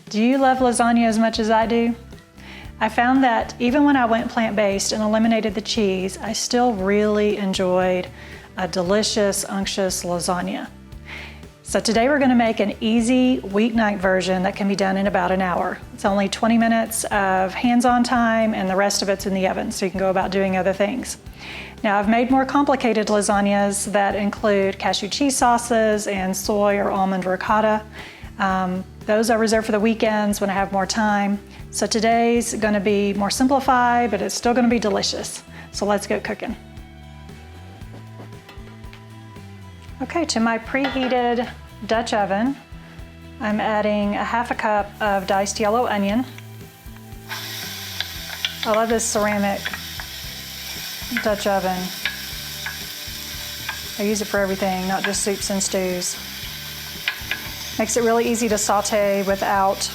Do you love lasagna as much as I do? I found that even when I went plant-based and eliminated the cheese, I still really enjoyed a delicious, unctuous lasagna. So today we're going to make an easy weeknight version that can be done in about an hour. It's only 20 minutes of hands-on time and the rest of it's in the oven, so you can go about doing other things. Now I've made more complicated lasagnas that include cashew cheese sauces and soy or almond ricotta. Those are reserved for the weekends when I have more time. So today's going to be more simplified, but it's still going to be delicious. So let's get cooking. Okay, to my preheated Dutch oven, I'm adding a half a cup of diced yellow onion. I love this ceramic Dutch oven. I use it for everything, not just soups and stews. Makes it really easy to saute without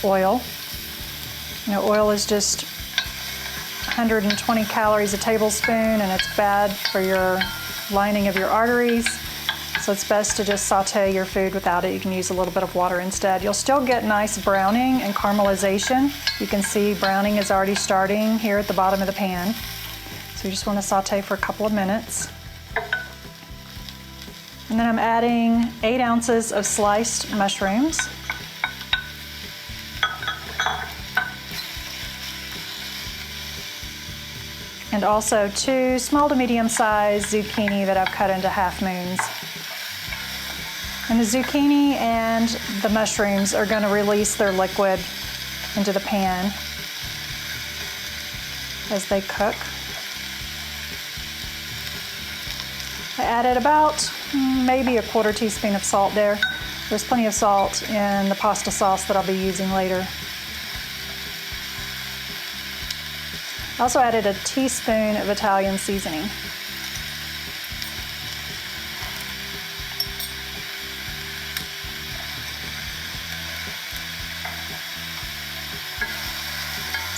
oil. You know, oil is just 120 calories a tablespoon, and it's bad for your lining of your arteries. So it's best to just saute your food without it. You can use a little bit of water instead. You'll still get nice browning and caramelization. You can see browning is already starting here at the bottom of the pan. So you just want to saute for a couple of minutes. And then I'm adding 8 ounces of sliced mushrooms. And also 2 small to medium-sized zucchini that I've cut into half moons. And the zucchini and the mushrooms are going to release their liquid into the pan as they cook. I added about maybe a 1/4 teaspoon of salt there. There's plenty of salt in the pasta sauce that I'll be using later. I also added a teaspoon of Italian seasoning.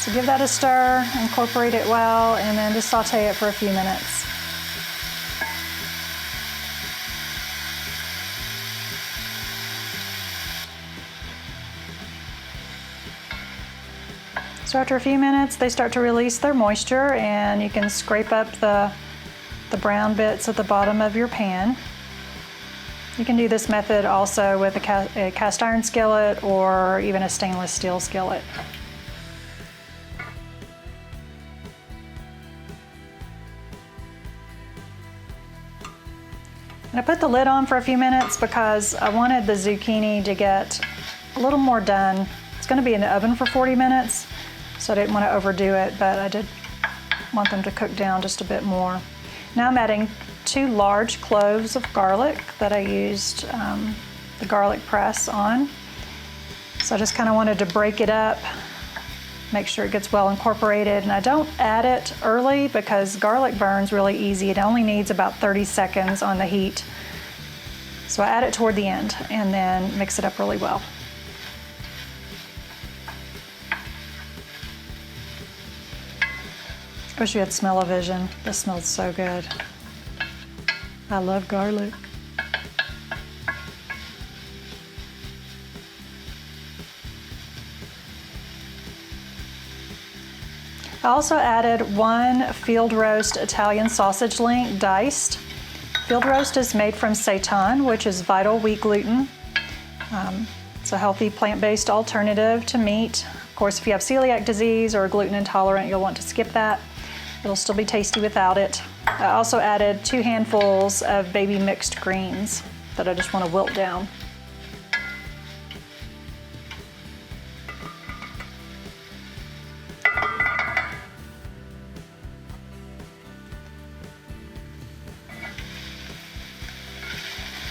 So give that a stir, incorporate it well, and then just saute it for a few minutes. So after a few minutes, they start to release their moisture, and you can scrape up the brown bits at the bottom of your pan. You can do this method also with a cast iron skillet or even a stainless steel skillet. And I put the lid on for a few minutes because I wanted the zucchini to get a little more done. It's going to be in the oven for 40 minutes. So I didn't want to overdo it, but I did want them to cook down just a bit more. Now I'm adding 2 large cloves of garlic that I used the garlic press on. So I just kind of wanted to break it up, make sure it gets well incorporated. And I don't add it early because garlic burns really easy. It only needs about 30 seconds on the heat. So I add it toward the end and then mix it up really well. I wish you had smell-o-vision. This smells so good. I love garlic. I also added 1 field roast Italian sausage link diced. Field roast is made from seitan, which is vital wheat gluten. It's a healthy plant-based alternative to meat. Of course, if you have celiac disease or are gluten intolerant, you'll want to skip that. It'll still be tasty without it. I also added 2 handfuls of baby mixed greens that I just want to wilt down.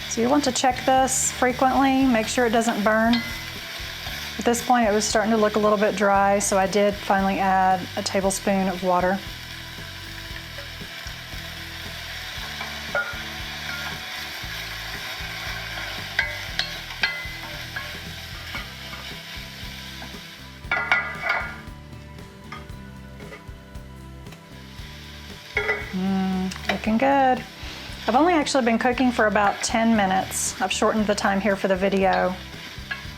So you want to check this frequently, make sure it doesn't burn. At this point it was starting to look a little bit dry, so I did finally add a tablespoon of water. Looking good. I've only actually been cooking for about 10 minutes. I've shortened the time here for the video.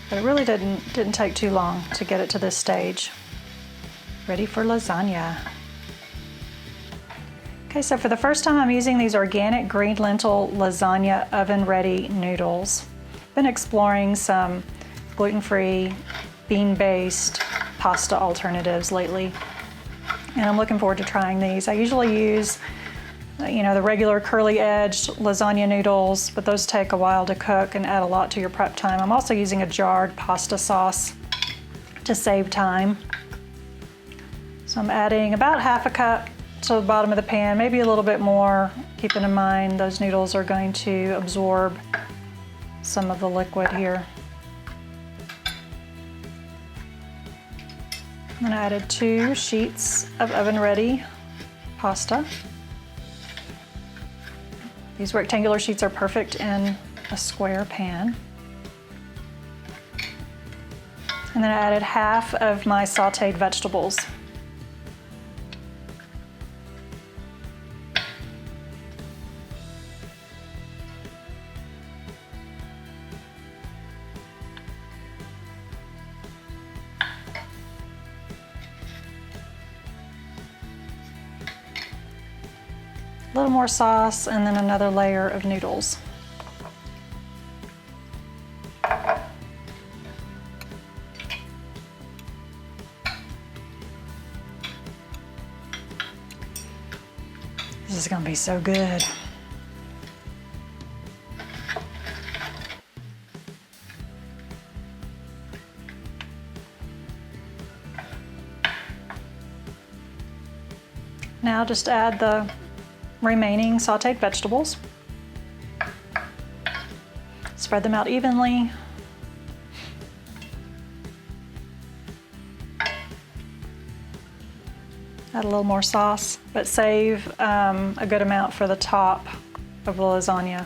But it really didn't take too long to get it to this stage. Ready for lasagna. Okay, so for the first time I'm using these organic green lentil lasagna oven-ready noodles. Been exploring some gluten-free, bean-based pasta alternatives lately, and I'm looking forward to trying these. I usually use, the regular curly-edged lasagna noodles, but those take a while to cook and add a lot to your prep time. I'm also using a jarred pasta sauce to save time. So I'm adding about half a cup to the bottom of the pan, maybe a little bit more, keeping in mind those noodles are going to absorb some of the liquid here. Then I added 2 sheets of oven-ready pasta. These rectangular sheets are perfect in a square pan. And then I added half of my sauteed vegetables. A little more sauce, and then another layer of noodles. This is gonna be so good. Now just add the remaining sauteed vegetables. Spread them out evenly. Add a little more sauce, but save a good amount for the top of the lasagna.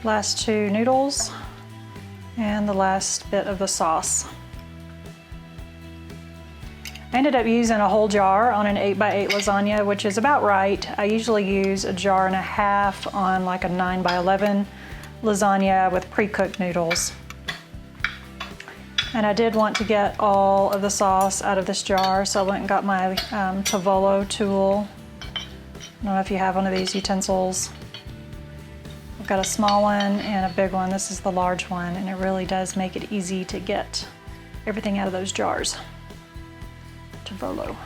Last 2 noodles. And the last bit of the sauce. I ended up using a whole jar on an 8x8 lasagna, which is about right. I usually use a jar and a half on like a 9x11 lasagna with pre-cooked noodles. And I did want to get all of the sauce out of this jar, so I went and got my Tavolo tool. I don't know if you have one of these utensils. I've got a small one and a big one. This is the large one, and it really does make it easy to get everything out of those jars. Tavolo.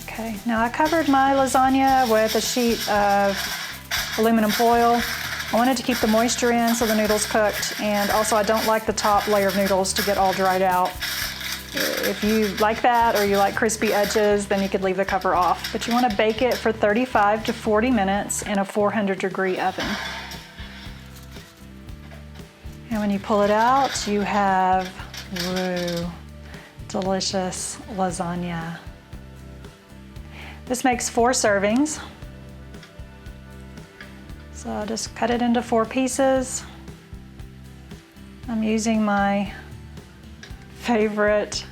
Okay, now I covered my lasagna with a sheet of aluminum foil. I wanted to keep the moisture in so the noodles cooked, and also I don't like the top layer of noodles to get all dried out. If you like that or you like crispy edges, then you could leave the cover off. But you want to bake it for 35 to 40 minutes in a 400-degree oven. And when you pull it out, you have, woo, delicious lasagna. This makes 4 servings. So I'll just cut it into 4 pieces. I'm using my favorite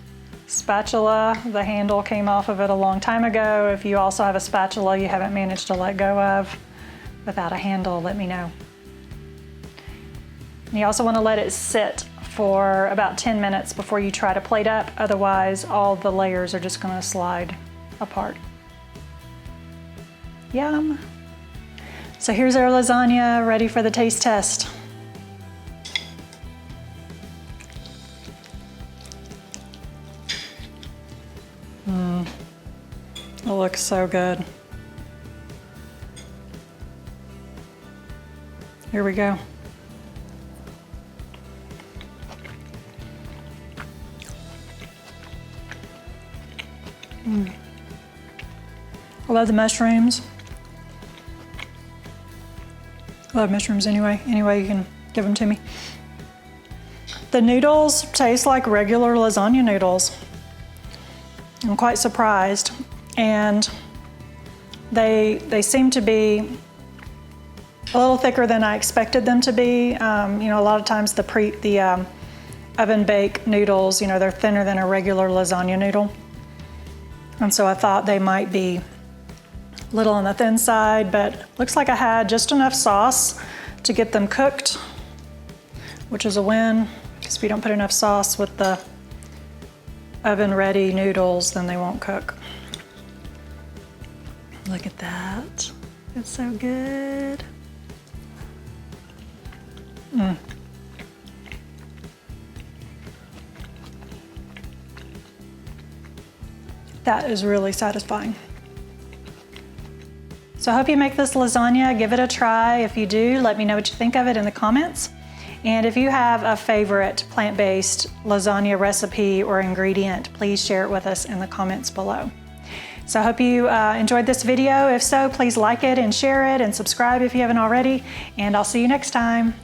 spatula. The handle came off of it a long time ago. If you also have a spatula you haven't managed to let go of without a handle, let me know. And you also want to let it sit for about 10 minutes before you try to plate up, otherwise all the layers are just going to slide apart. Yum! So here's our lasagna ready for the taste test. It looks so good. Here we go. I love the mushrooms. I love mushrooms anyway. Anyway, you can give them to me. The noodles taste like regular lasagna noodles. I'm quite surprised. And they seem to be a little thicker than I expected them to be. A lot of times the oven bake noodles. You know, they're thinner than a regular lasagna noodle. And so I thought they might be a little on the thin side, but looks like I had just enough sauce to get them cooked, which is a win, because if you don't put enough sauce with the oven ready noodles, then they won't cook. Look at that. It's so good. That is really satisfying. So I hope you make this lasagna, give it a try. If you do, let me know what you think of it in the comments. And if you have a favorite plant-based lasagna recipe or ingredient, please share it with us in the comments below. So I hope you enjoyed this video. If so, please like it and share it and subscribe if you haven't already. And I'll see you next time.